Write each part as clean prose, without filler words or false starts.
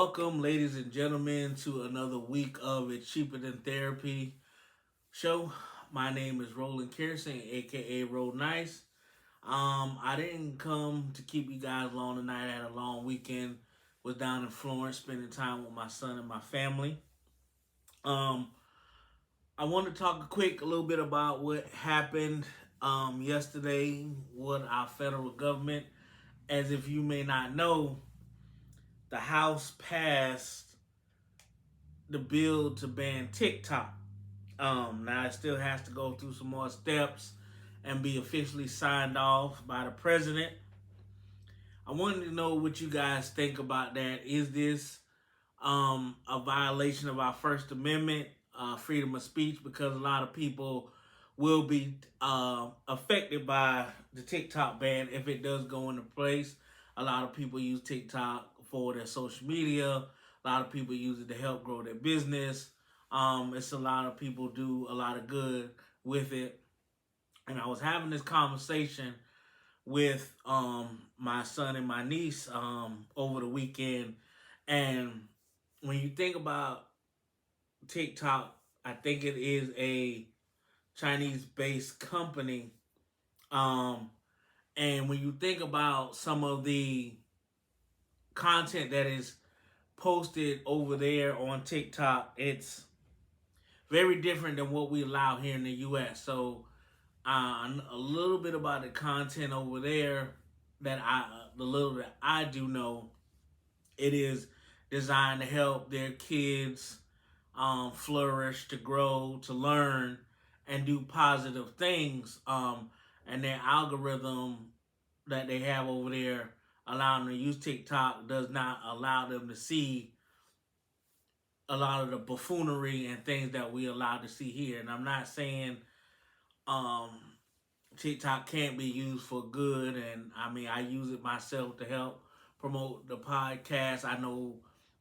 Welcome, ladies and gentlemen, to another week of It's Cheaper Than Therapy show. My name is Roland Kirsten, aka Roll Nice. I didn't come to keep you guys long tonight. I had a long weekend. Was down in Florence spending time with my son and my family. Um, I want to talk a little bit about what happened yesterday with our federal government. As if you may not know, the House passed the bill to ban TikTok. Now it still has to go through some more steps and be officially signed off by the president. I wanted to know what you guys think about that. Is this a violation of our First Amendment, freedom of speech? Because a lot of people will be affected by the TikTok ban if it does go into place. A lot of people use TikTok for their social media. A lot of people use it to help grow their business. It's a lot of people do a lot of good with it. And I was having this conversation with my son and my niece over the weekend. And when you think about TikTok, I think it is a Chinese based company. Um, and when you think about some of the content that is posted over there on TikTok, it's very different than what we allow here in the US. So, a little bit about the content over there the little that I do know, it is designed to help their kids flourish, to grow, to learn, and do positive things. And their algorithm that they have over there, allowing them to use TikTok, does not allow them to see a lot of the buffoonery and things that we allowed to see here. And I'm not saying um, TikTok can't be used for good, and I mean I use it myself to help promote the podcast. I know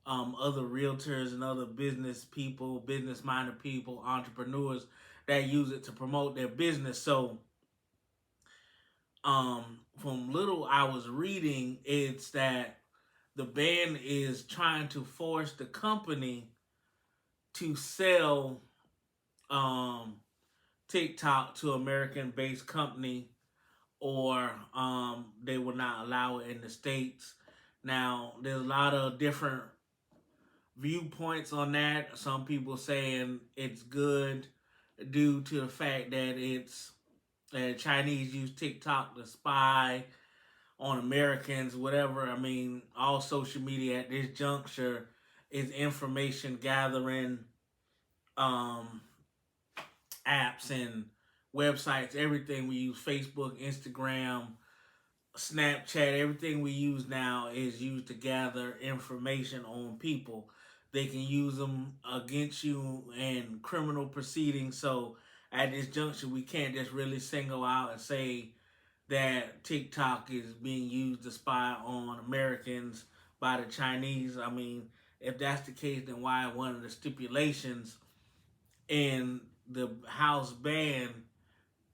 other realtors and other business people, business minded people, entrepreneurs that use it to promote their business. So from little I was reading, it's that the ban is trying to force the company to sell um, TikTok to American based company, or they will not allow it in the States. Now, there's a lot of different viewpoints on that. Some people saying it's good due to the fact that it's Chinese use TikTok to spy on Americans, whatever. I mean, all social media at this juncture is information gathering um, apps and websites, everything we use, Facebook, Instagram, Snapchat, everything we use now is used to gather information on people. They can use them against you in criminal proceedings. So at this juncture, we can't just really single out and say that TikTok is being used to spy on Americans by the Chinese. I mean, if that's the case, then why one of the stipulations in the House ban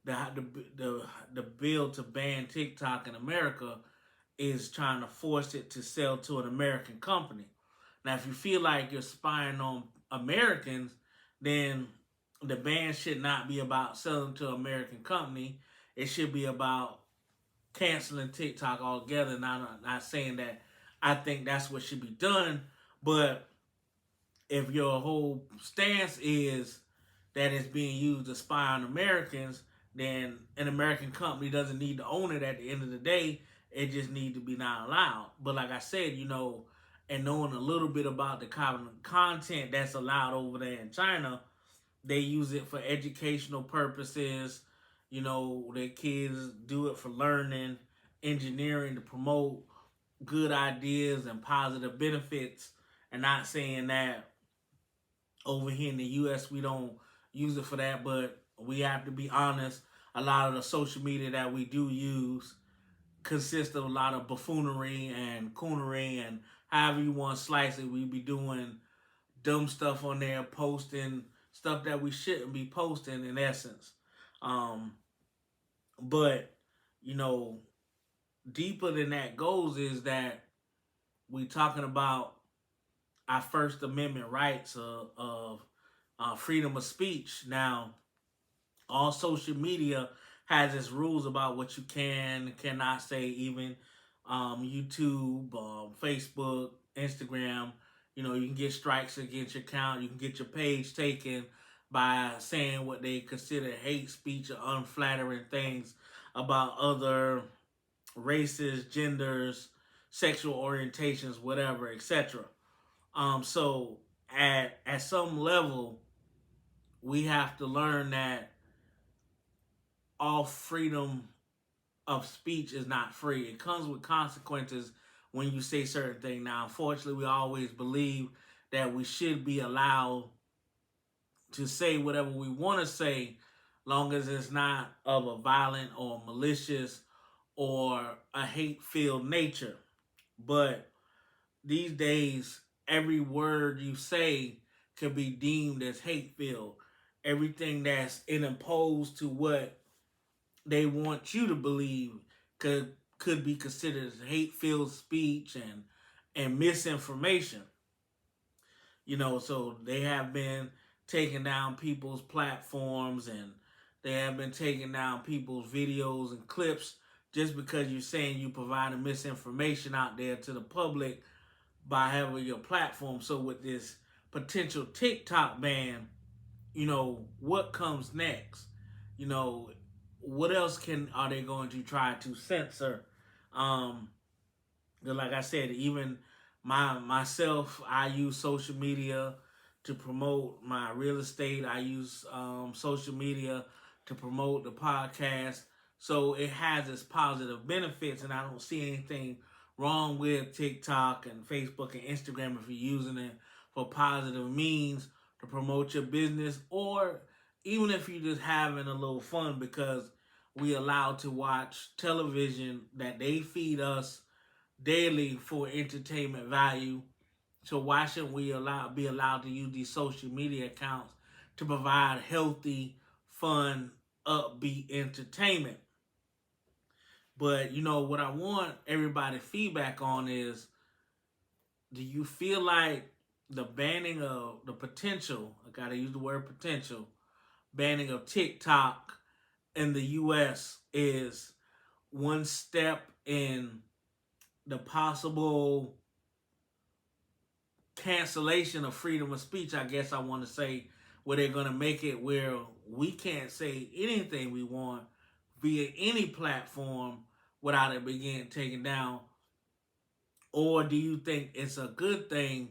the bill to ban TikTok in America is trying to force it to sell to an American company. Now, if you feel like you're spying on Americans, then the ban should not be about selling to an American company. It should be about canceling TikTok altogether. Now, I'm not saying that I think that's what should be done, but if your whole stance is that it's being used to spy on Americans, then an American company doesn't need to own it at the end of the day. It just needs to be not allowed. But like I said, and knowing a little bit about the content that's allowed over there in China, they use it for educational purposes. Their kids do it for learning, engineering, to promote good ideas and positive benefits. And not saying that over here in the US we don't use it for that, but we have to be honest. A lot of the social media that we do use consists of a lot of buffoonery and coonery, and however you want to slice it. We be doing dumb stuff on there, posting stuff that we shouldn't be posting in essence. But you know, deeper than that goes is that we talking about our First Amendment rights of freedom of speech. Now, all social media has its rules about what you can and cannot say, even YouTube, Facebook, Instagram. You know, you can get strikes against your account. You can get your page taken by saying what they consider hate speech or unflattering things about other races, genders, sexual orientations, whatever, etc. So at some level, we have to learn that all freedom of speech is not free. It comes with consequences when you say certain things. Now, unfortunately, we always believe that we should be allowed to say whatever we want to say, long as it's not of a violent or malicious or a hate-filled nature. But these days, every word you say can be deemed as hate-filled. Everything that's imposed to what they want you to believe could be considered as hate-filled speech and misinformation. You know, so they have been taking down people's platforms, and they have been taking down people's videos and clips just because you're saying you providing misinformation out there to the public by having your platform. So with this potential TikTok ban, you know, what comes next? You know, what else are they going to try to censor? Um, like I said, even myself, I use social media to promote my real estate. I use social media to promote the podcast. So it has its positive benefits, and I don't see anything wrong with TikTok and Facebook and Instagram if you're using it for positive means to promote your business, or even if you're just having a little fun, because we allowed to watch television that they feed us daily for entertainment value. So why shouldn't we be allowed to use these social media accounts to provide healthy, fun, upbeat entertainment? But you know what I want everybody feedback on is, do you feel like the banning of the potential, I gotta use the word potential, banning of TikTok in the US is one step in the possible cancellation of freedom of speech, I guess I want to say, where they're going to make it where we can't say anything we want via any platform without it being taken down? Or do you think it's a good thing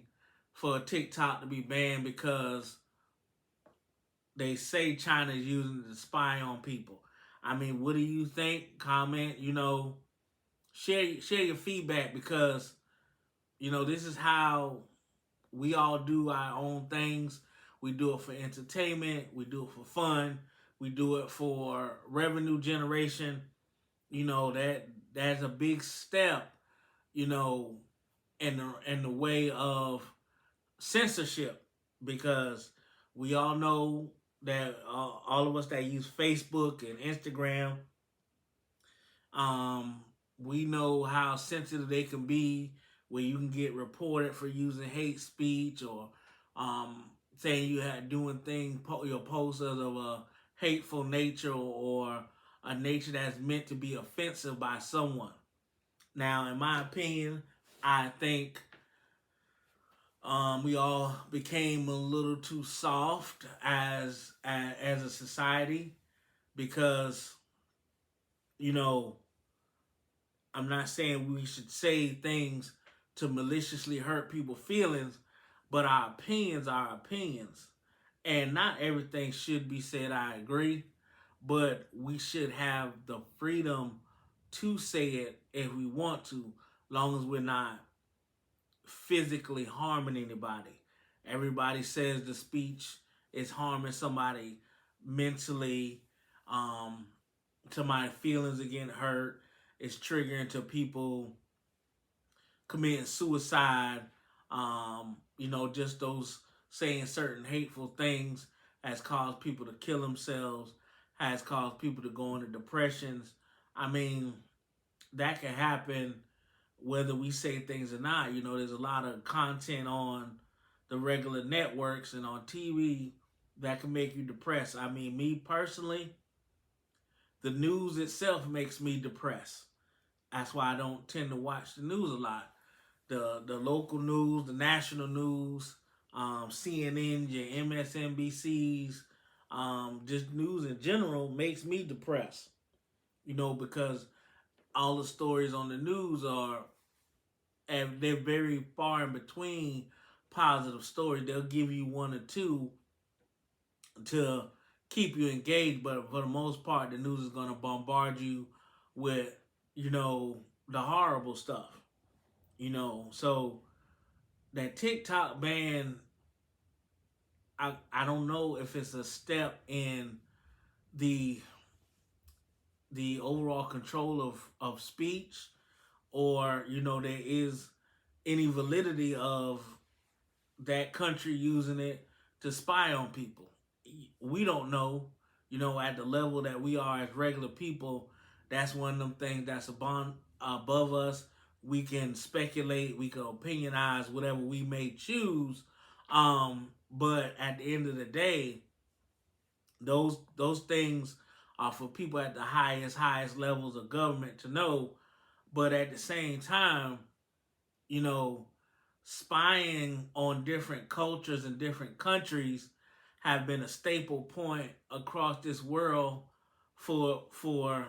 for TikTok to be banned because they say China is using it to spy on people? I mean, what do you think? Comment, you know, share your feedback, because you know, this is how we all do our own things. We do it for entertainment. We do it for fun. We do it for revenue generation. You know, that's a big step, you know, in the way of censorship, because we all know that all of us that use Facebook and Instagram, um, we know how sensitive they can be, where you can get reported for using hate speech, or saying you had doing things, your posts of a hateful nature, or a nature that's meant to be offensive by someone. Now, in my opinion, I think we all became a little too soft as a society, because you know, I'm not saying we should say things to maliciously hurt people's feelings, but our opinions are opinions. And not everything should be said, I agree, but we should have the freedom to say it if we want to, long as we're not physically harming anybody. Everybody says the speech is harming somebody mentally, um, somebody's feelings are getting hurt, it's triggering to people committing suicide. You know, just those saying certain hateful things has caused people to kill themselves, has caused people to go into depressions. I mean, that can happen whether we say things or not. You know, there's a lot of content on the regular networks and on TV that can make you depressed. I mean, me personally, the news itself makes me depressed. That's why I don't tend to watch the news a lot. The local news, the national news, CNN, your MSNBCs, just news in general makes me depressed. Because all the stories on the news are, and they're very far in between positive stories. They'll give you one or two to keep you engaged, but for the most part, the news is going to bombard you with, the horrible stuff. So that TikTok ban, I don't know if it's a step in the the overall control of speech, or there is any validity of that country using it to spy on people. We don't know, at the level that we are as regular people. That's one of them things that's above us. We can speculate, we can opinionize whatever we may choose. But at the end of the day, those things are for people at the highest levels of government to know. But at the same time, you know, spying on different cultures and different countries have been a staple point across this world for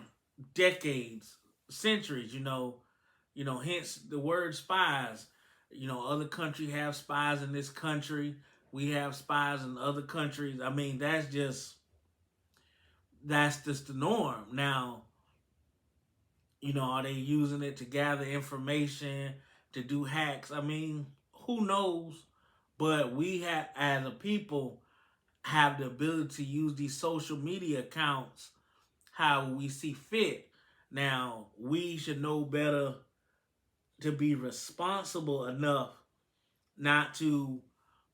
decades, centuries. Hence the word spies. Other countries have spies in this country. We have spies in other countries. I mean, that's just the norm. Now, are they using it to gather information, to do hacks? I mean, who knows? But we have, as a people, have the ability to use these social media accounts how we see fit. Now, we should know better to be responsible enough not to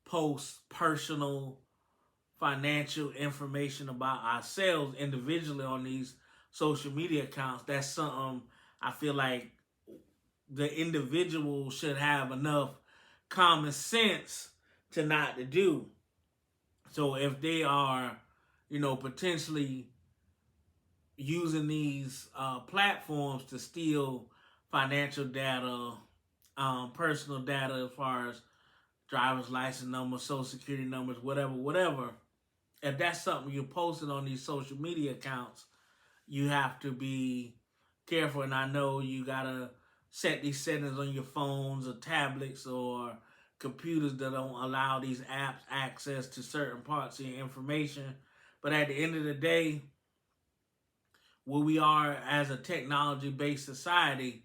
post personal financial information about ourselves individually on these social media accounts. That's something I feel like the individual should have enough common sense to not to do. So if they are, potentially using these platforms to steal financial data, personal data as far as driver's license numbers, social security numbers, whatever. If that's something you're posting on these social media accounts, you have to be careful. And I know you gotta set these settings on your phones or tablets or computers that don't allow these apps access to certain parts of your information. But at the end of the day, where we are as a technology-based society,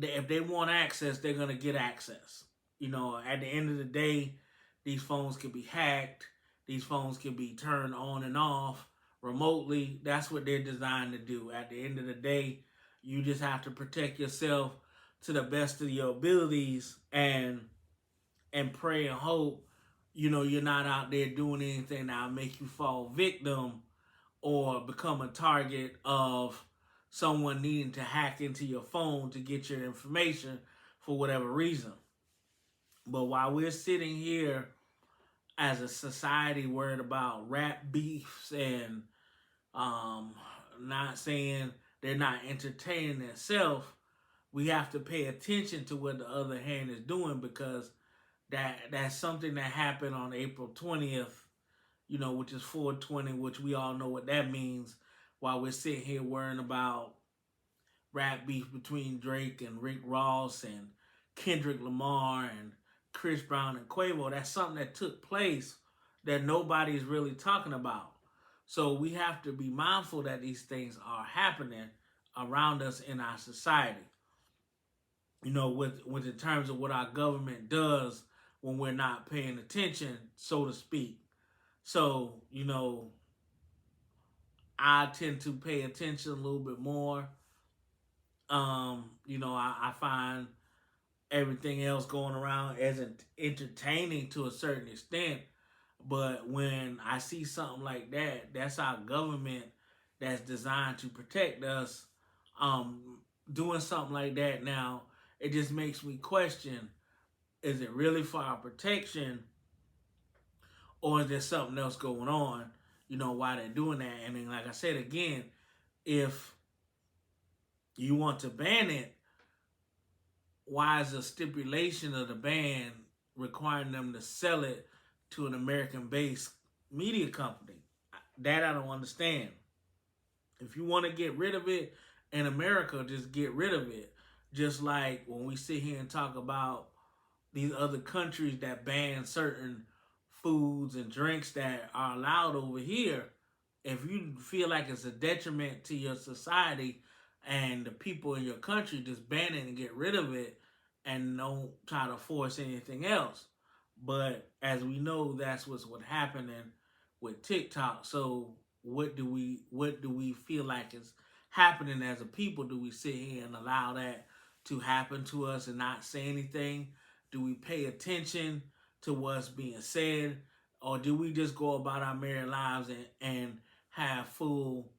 if they want access, they're gonna get access. At the end of the day, these phones can be hacked. These phones can be turned on and off remotely. That's what they're designed to do. At the end of the day, you just have to protect yourself to the best of your abilities and pray and hope, you're not out there doing anything that'll make you fall victim or become a target of someone needing to hack into your phone to get your information for whatever reason. But while we're sitting here as a society worried about rap beefs and not saying they're not entertaining themselves, we have to pay attention to what the other hand is doing, because that's something that happened on April 20th, which is 420, which we all know what that means, while we're sitting here worrying about rap beef between Drake and Rick Ross and Kendrick Lamar and Chris Brown and Quavo. That's something that took place that nobody's really talking about. So we have to be mindful that these things are happening around us in our society. With in terms of what our government does when we're not paying attention, so to speak. So, I tend to pay attention a little bit more. I find everything else going around as entertaining to a certain extent. But when I see something like that, that's our government that's designed to protect us. Doing something like that now, it just makes me question, Is it really for our protection, or is there something else going on? Why they're doing that? And then, like I said again, if you want to ban it, why is the stipulation of the ban requiring them to sell it to an American-based media company? That I don't understand. If you want to get rid of it in America, just get rid of it. Just like when we sit here and talk about these other countries that ban certain foods and drinks that are allowed over here, if you feel like it's a detriment to your society and the people in your country, just ban it and get rid of it and don't try to force anything else. But as we know, that's what's happening with TikTok. So what do we feel like is happening as a people? Do we sit here and allow that to happen to us and not say anything? Do we pay attention to what's being said? Or do we just go about our merry lives and have full,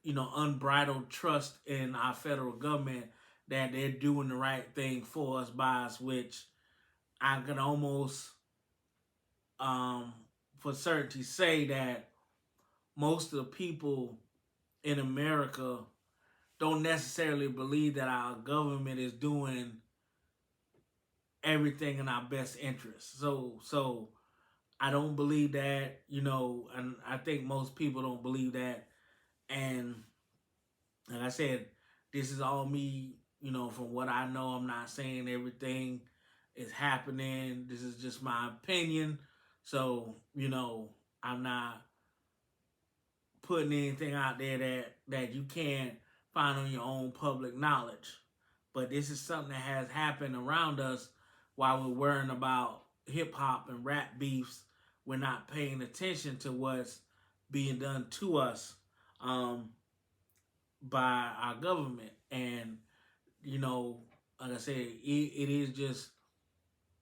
unbridled trust in our federal government that they're doing the right thing for us, by us, which I can almost, um, for certainty, say that most of the people in America don't necessarily believe that our government is doing everything in our best interest. So I don't believe that, and I think most people don't believe that. And like I said, this is all me, from what I know. I'm not saying everything is happening. This is just my opinion. So, I'm not putting anything out there that you can't find on your own public knowledge. But this is something that has happened around us while we're worrying about hip hop and rap beefs. We're not paying attention to what's being done to us, um, by our government. And, like I said, it is just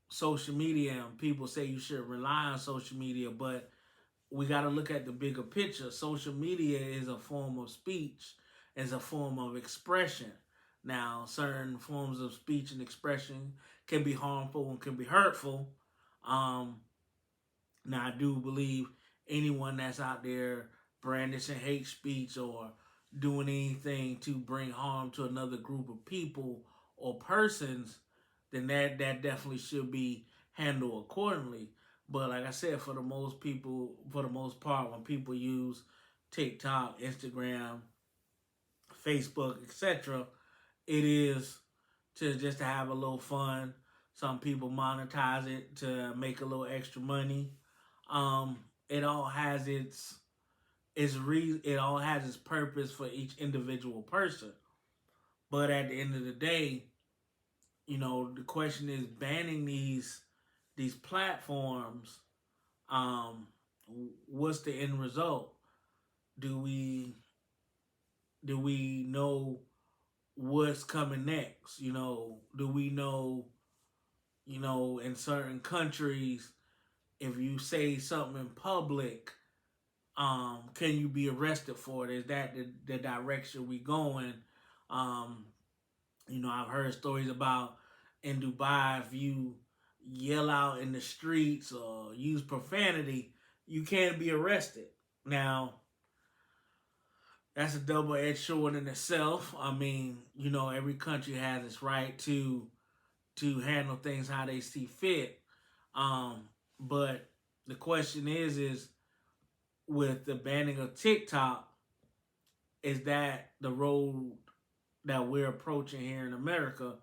social media, and people say you should rely on social media, but we got to look at the bigger picture. Social media is a form of speech, is a form of expression. Now, certain forms of speech and expression can be harmful and can be hurtful. Um, Now, I do believe anyone that's out there brandishing hate speech or doing anything to bring harm to another group of people or persons, then that definitely should be handled accordingly. But like I said, for the most part, when people use TikTok, Instagram, Facebook, etc., it is to have a little fun. Some people monetize it to make a little extra money. It all has it all has its purpose for each individual person. But at the end of the day, the question is banning these platforms. Um, what's the end result? Do we do we know what's coming next? Do we know? In certain countries, if you say something in public, can you be arrested for it? Is that the direction we going? Um, I've heard stories about in Dubai, if you yell out in the streets or use profanity, you can be arrested. Now, that's a double-edged sword in itself. I mean, every country has its right to handle things how they see fit. But the question is with the banning of TikTok, is that the road that we're approaching here in America,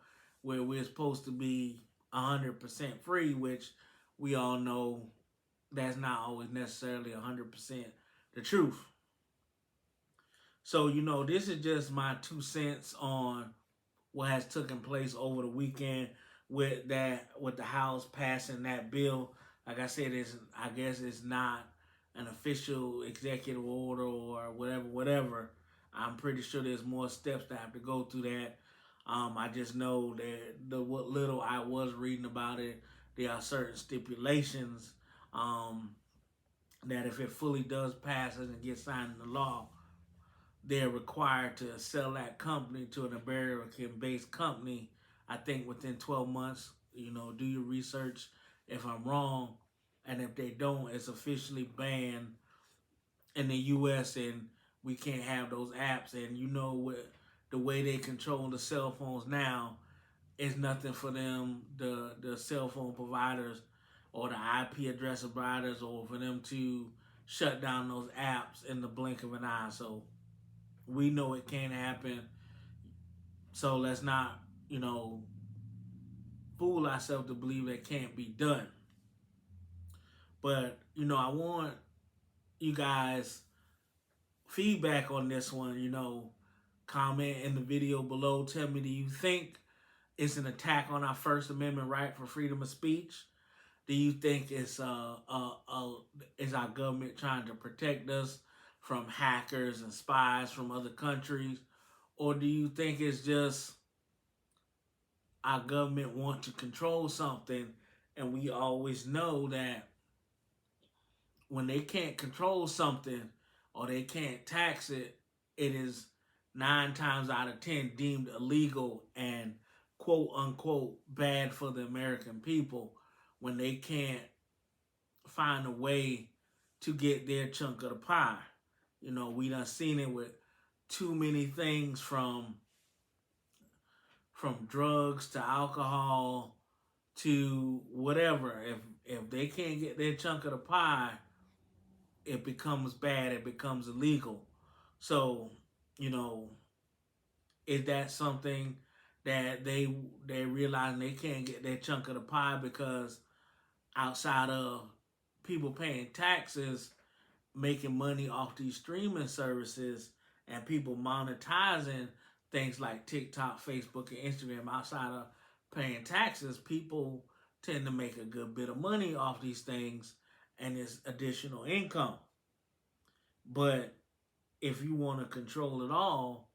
where we're supposed to be 100% free, which we all know that's not always necessarily 100% the truth. So, this is just my 2 cents on what has taken place over the weekend with the House passing that bill. Like I said, I guess it's not an official executive order or whatever. I'm pretty sure there's more steps that have to go through that. I just know that what little I was reading about it, there are certain stipulations, that if it fully does pass and get signed into law, they're required to sell that company to an American-based company, I think within 12 months do your research if I'm wrong, and if they don't, it's officially banned in the U.S. and we can't have those apps. And what the way they control the cell phones now is nothing for them, the cell phone providers or the IP address providers, or for them to shut down those apps in the blink of an eye. So we know it can't happen. So let's not, you know, fool ourselves to believe that can't be done. But I want you guys feedback on this one. Comment in the video below. Tell me, do you think it's an attack on our First Amendment right for freedom of speech? Do you think is our government trying to protect us from hackers and spies from other countries, or do you think it's just our government want to control something? And we always know that when they can't control something or they can't tax it, it is 9 times out of 10 deemed illegal and quote unquote bad for the American people when they can't find a way to get their chunk of the pie. We done seen it with too many things from drugs to alcohol to whatever. If they can't get their chunk of the pie, it becomes bad, it becomes illegal. So, is that something that they realize they can't get their chunk of the pie because outside of people paying taxes, making money off these streaming services, and people monetizing things like TikTok, Facebook, and Instagram outside of paying taxes, people tend to make a good bit of money off these things and it's additional income. But if you want to control it all,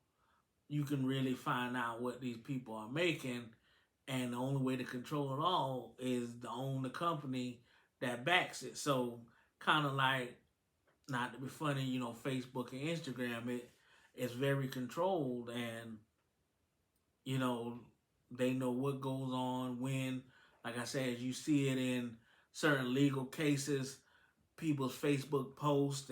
you can really find out what these people are making. And the only way to control it all is to own the company that backs it. So kind of like, not to be funny, Facebook and Instagram, it's very controlled, and they know what goes on when. Like I said, you see it in certain legal cases, people's Facebook posts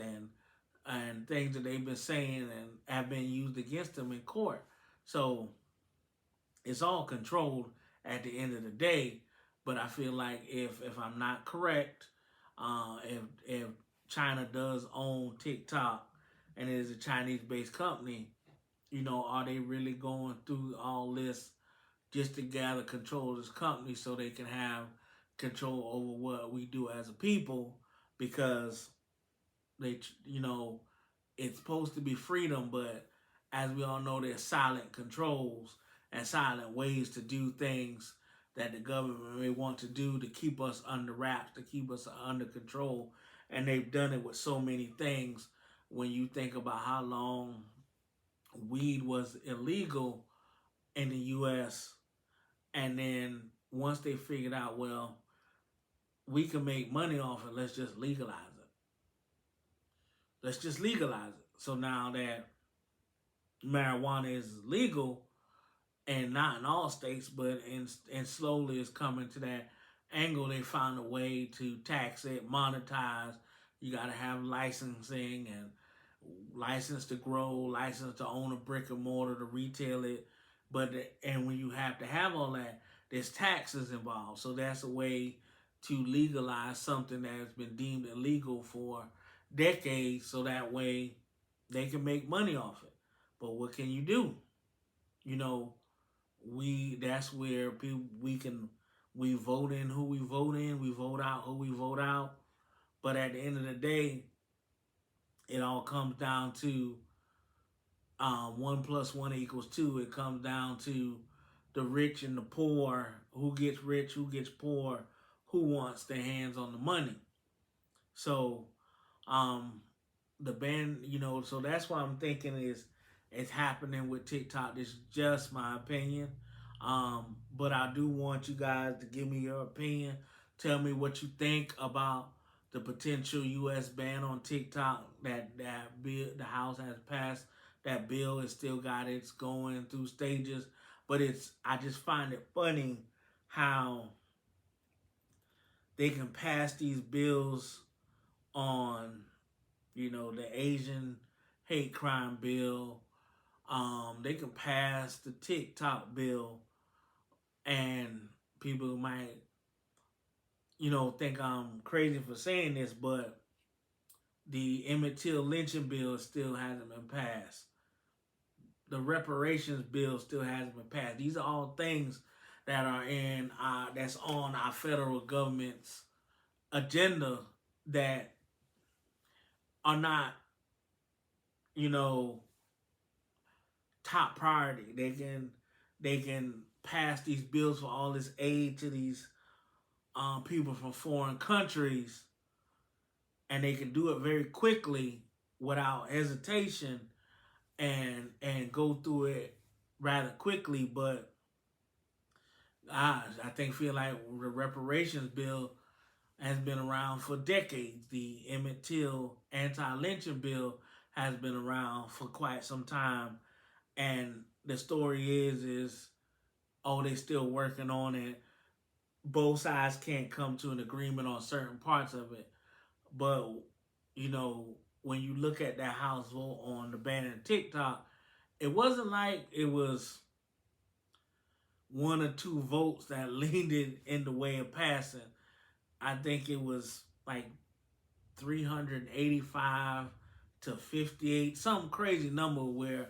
and things that they've been saying and have been used against them in court. So it's all controlled at the end of the day. But I feel like if I'm not correct, if China does own TikTok and it is a Chinese-based company, are they really going through all this just to gather control of this company so they can have control over what we do as a people? Because they, it's supposed to be freedom, but as we all know, there's silent controls and silent ways to do things that the government may want to do to keep us under wraps, to keep us under control. And they've done it with so many things. When you think about how long weed was illegal in the U.S., and then once they figured out, well, we can make money off it, let's just legalize it. Let's just legalize it. So now that marijuana is legal, and not in all states, but and slowly is coming to that angle, they found a way to tax it, monetize. You got to have licensing and license to grow, license to own a brick and mortar to retail it. And when you have to have all that, there's taxes involved. So that's a way to legalize something that has been deemed illegal for decades, so that way they can make money off it. But what can you do? That's where we vote in who we vote in, we vote out who we vote out. But at the end of the day, it all comes down to 1+1=2. It comes down to the rich and the poor, who gets rich, who gets poor, who wants their hands on the money. So the ban, so that's why I'm thinking it's happening with TikTok. This is just my opinion. But I do want you guys to give me your opinion. Tell me what you think about the potential U.S. ban on TikTok that bill the House has passed. That bill has still got it's going through stages, but I just find it funny how they can pass these bills on, the Asian hate crime bill. They can pass the TikTok bill, and people might, think I'm crazy for saying this, but the Emmett Till lynching bill still hasn't been passed. The reparations bill still hasn't been passed. These are all things that are that's on our federal government's agenda that are not, you know, top priority. They can pass these bills for all this aid to these people from foreign countries, and they can do it very quickly without hesitation and go through it rather quickly. But I think feel like the reparations bill has been around for decades. The Emmett Till anti-lynching bill has been around for quite some time, and the story is oh, they still working on it. Both sides can't come to an agreement on certain parts of it, but you know when you look at that House vote on the ban of TikTok, it wasn't like it was one or two votes that leaned it in the way of passing. I think it was like 385 to 58, some crazy number where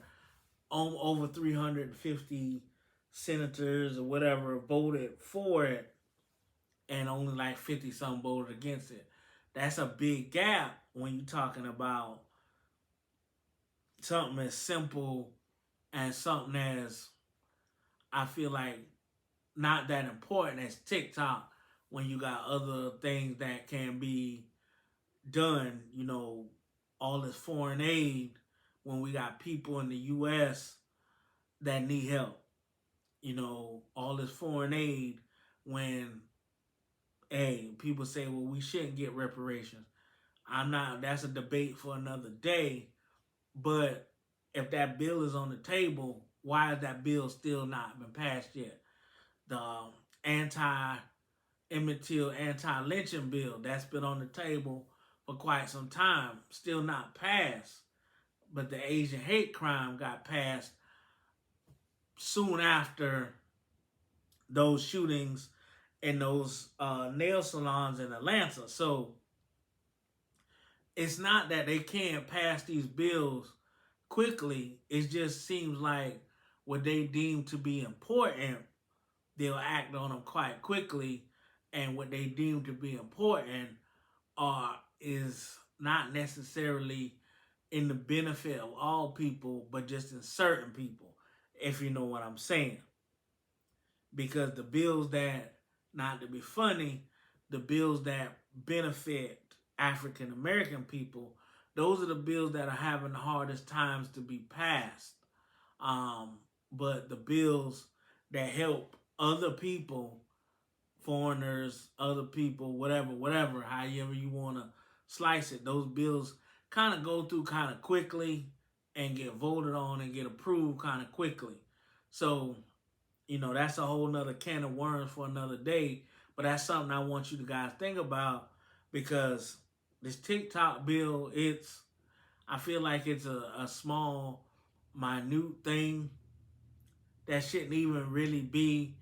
over 350 senators or whatever voted for it, and only like 50 some voted against it. That's a big gap when you're talking about something as simple and something as, I feel like, not that important as TikTok, when you got other things that can be done, all this foreign aid, when we got people in the US that need help, all this foreign aid, when, hey, people say, well, we shouldn't get reparations. I'm not, that's a debate for another day. But if that bill is on the table, why has that bill still not been passed yet? The anti Emmett Till anti-lynching bill that's been on the table for quite some time, still not passed. But the Asian hate crime got passed soon after those shootings in those nail salons in Atlanta. So it's not that they can't pass these bills quickly. It just seems like what they deem to be important, they'll act on them quite quickly, and what they deem to be important is not necessarily in the benefit of all people, but just in certain people, if you know what I'm saying. Because the bills that, not to be funny, the bills that benefit African American people, those are the bills that are having the hardest times to be passed. Um, but the bills that help other people, foreigners, other people, whatever, however you want to slice it, those bills kind of go through kind of quickly and get voted on and get approved kind of quickly. So, that's a whole nother can of worms for another day. But that's something I want you to guys think about, because this TikTok bill, I feel like it's a small, minute thing that shouldn't even really be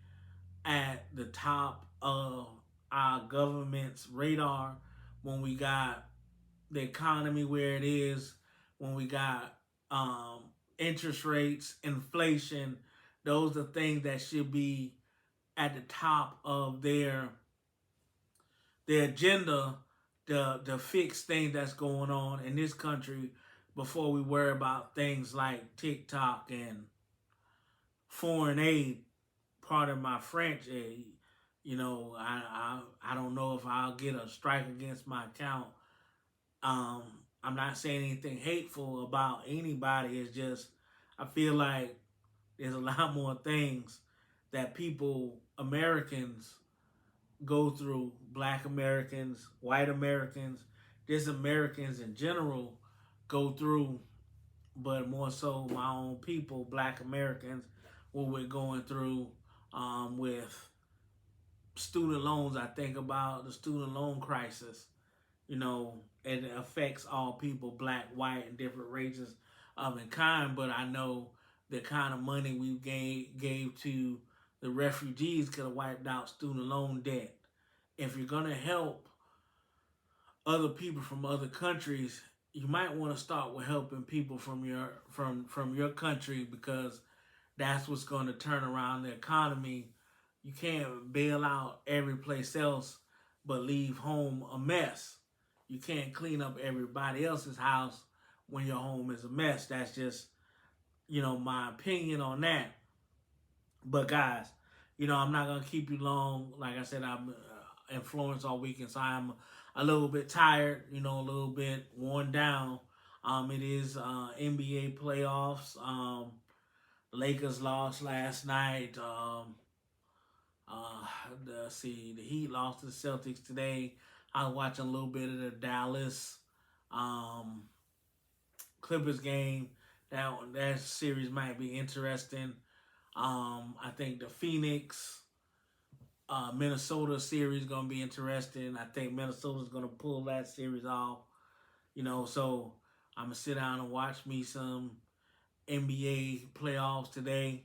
at the top of our government's radar when we got the economy where it is, when we got interest rates, inflation. Those are things that should be at the top of their agenda to fix things that's going on in this country before we worry about things like TikTok and foreign aid. Pardon my French. I don't know if I'll get a strike against my account. Um, I'm not saying anything hateful about anybody. It's just I feel like there's a lot more things that people, Americans, go through. Black Americans, white Americans, just Americans in general go through, but more so my own people, Black Americans, what we're going through with student loans, I think about the student loan crisis. You know, and it affects all people, black, white, and different races of and kind. But I know the kind of money we gave to the refugees could have wiped out student loan debt. If you're gonna help other people from other countries, you might want to start with helping people from your country, because that's what's going to turn around the economy. You can't bail out every place else but leave home a mess. You can't clean up everybody else's house when your home is a mess. That's just, my opinion on that. But guys, I'm not gonna keep you long. Like I said, I'm in Florence all weekend, so I'm a little bit tired. A little bit worn down. It is NBA playoffs. The Lakers lost last night. Uh, the Heat lost to the Celtics today. I was watching a little bit of the Dallas um, Clippers game. That series might be interesting. I think the Phoenix Minnesota series is gonna be interesting. I think Minnesota's gonna pull that series off. So I'm gonna sit down and watch me some NBA playoffs today.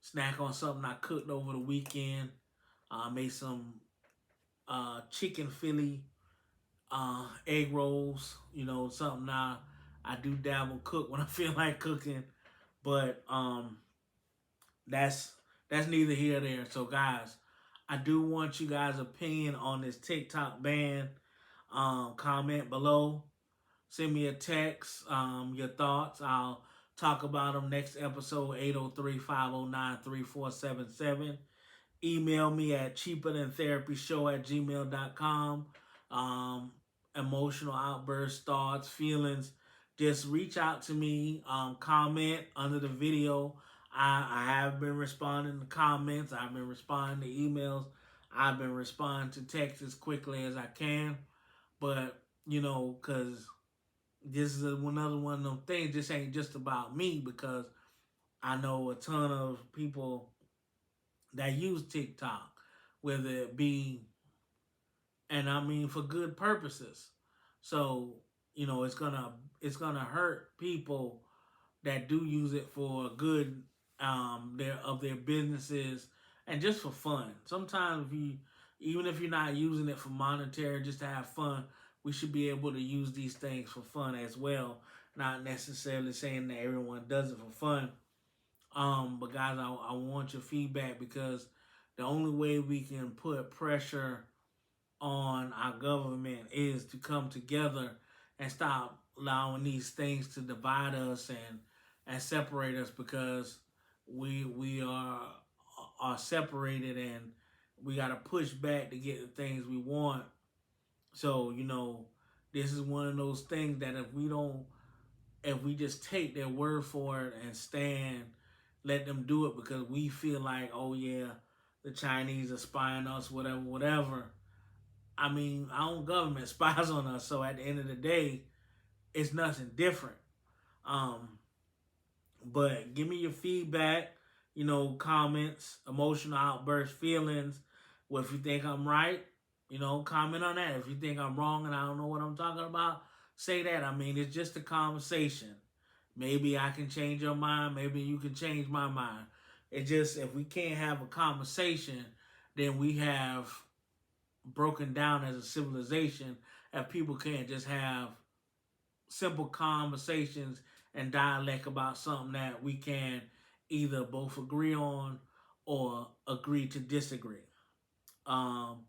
Snack on something I cooked over the weekend. Made some chicken Philly egg rolls. Something I do dabble cook when I feel like cooking, but that's neither here nor there. So guys, I do want you guys' opinion on this TikTok ban. Comment below. Send me a text. Your thoughts. I'll talk about them next episode. 803-509-3477. Email me at cheaperthantherapyshow@gmail.com. Emotional outbursts, thoughts, feelings. Just reach out to me. Comment under the video. I have been responding to comments. I've been responding to emails. I've been responding to texts as quickly as I can. But, because this is another one of them things. This ain't just about me, because I know a ton of people that use TikTok, whether it be, and I mean for good purposes. So, it's gonna hurt people that do use it for good, their businesses, and just for fun. Sometimes even if you're not using it for monetary, just to have fun, we should be able to use these things for fun as well. Not necessarily saying that everyone does it for fun. But guys, I want your feedback, because the only way we can put pressure on our government is to come together and stop allowing these things to divide us and separate us, because we are separated, and we got to push back to get the things we want. So this is one of those things that if we just take their word for it and stand, let them do it because we feel like, oh yeah, the Chinese are spying us, whatever, whatever. I mean, our own government spies on us. So at the end of the day, it's nothing different. Um, but give me your feedback, comments, emotional outbursts, feelings. Well, if you think I'm right, comment on that. If you think I'm wrong and I don't know what I'm talking about, say that. I mean, it's just a conversation. Maybe I can change your mind. Maybe you can change my mind. It just, if we can't have a conversation, then we have broken down as a civilization, and people can't just have simple conversations and dialect about something that we can either both agree on or agree to disagree. Um,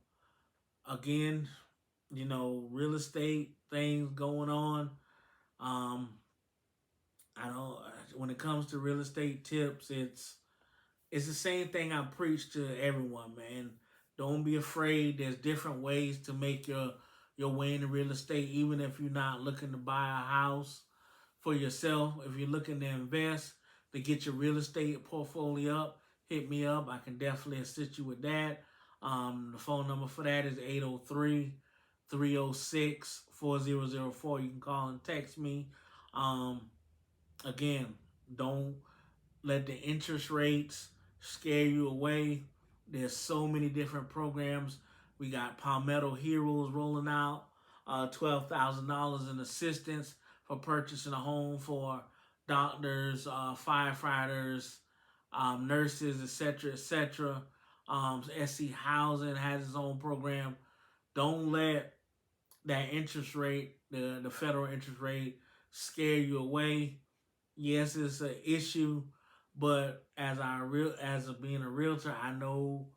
Again, real estate things going on. Um, I don't. When it comes to real estate tips, it's the same thing I preach to everyone, man. Don't be afraid. There's different ways to make your way into real estate, even if you're not looking to buy a house for yourself. If you're looking to invest, to get your real estate portfolio up, hit me up. I can definitely assist you with that. The phone number for that is 803-306-4004. You can call and text me. Um, Again, don't let the interest rates scare you away. There's so many different programs. We got Palmetto Heroes rolling out, $12,000 in assistance for purchasing a home for doctors, firefighters, nurses, etc., etc. SC Housing has its own program. Don't let that interest rate, the federal interest rate, scare you away. Yes, it's an issue, but as a being a realtor, I know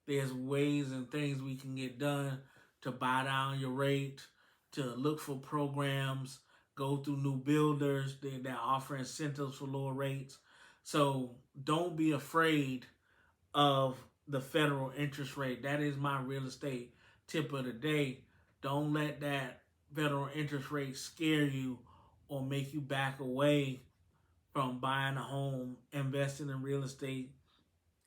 there's ways and things we can get done to buy down your rate, to look for programs, go through new builders that offer incentives for lower rates. So don't be afraid of the federal interest rate. That is my real estate tip of the day. Don't let that federal interest rate scare you or make you back away from buying a home, investing in real estate.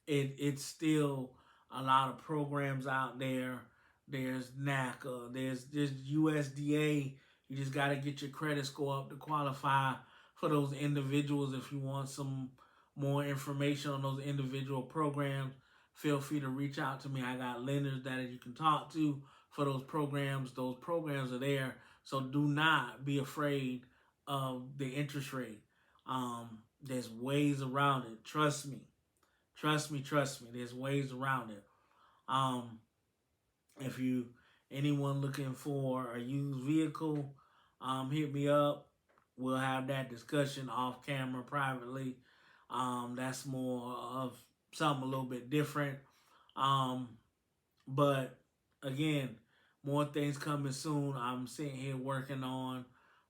It's still a lot of programs out there. There's NACA, there's USDA. You just got to get your credit score up to qualify for those individuals. If you want some more information on those individual programs, feel free to reach out to me. I got lenders that you can talk to for those programs. Those programs are there. So do not be afraid of the interest rate. There's ways around it. Trust me. Trust me, trust me. There's ways around it. Um, if you anyone looking for a used vehicle, hit me up. We'll have that discussion off camera privately. That's more of something a little bit different. Um, but again, more things coming soon. I'm sitting here working on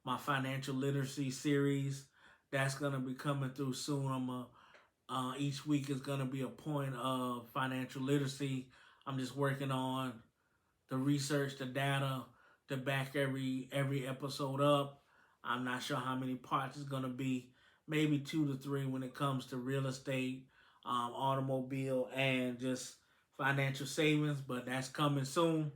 my financial literacy series. That's gonna be coming through soon. Each week is gonna be a point of financial literacy. I'm just working on the research, the data to back every episode up. I'm not sure how many parts it's gonna be. Maybe 2 to 3 when it comes to real estate, automobile, and just financial savings. But that's coming soon.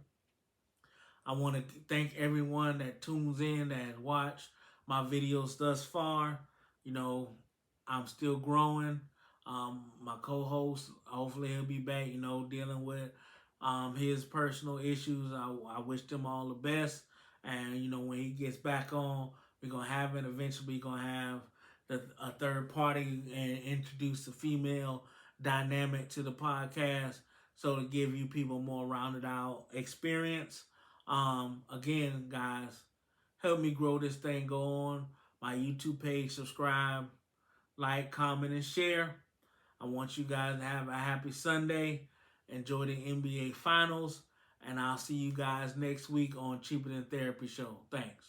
I want to thank everyone that tunes in, that watch my videos thus far. You know, I'm still growing. My co-host, hopefully he'll be back, dealing with his personal issues. I wish him all the best. And, when he gets back on, we're going to have it. Eventually, we're going to have a third party and introduce the female dynamic to the podcast. So to give you people more rounded out experience. Again, guys, help me grow this thing. Go on my YouTube page, subscribe, like, comment, and share. I want you guys to have a happy Sunday. Enjoy the NBA Finals. And I'll see you guys next week on Cheaper Than Therapy Show. Thanks.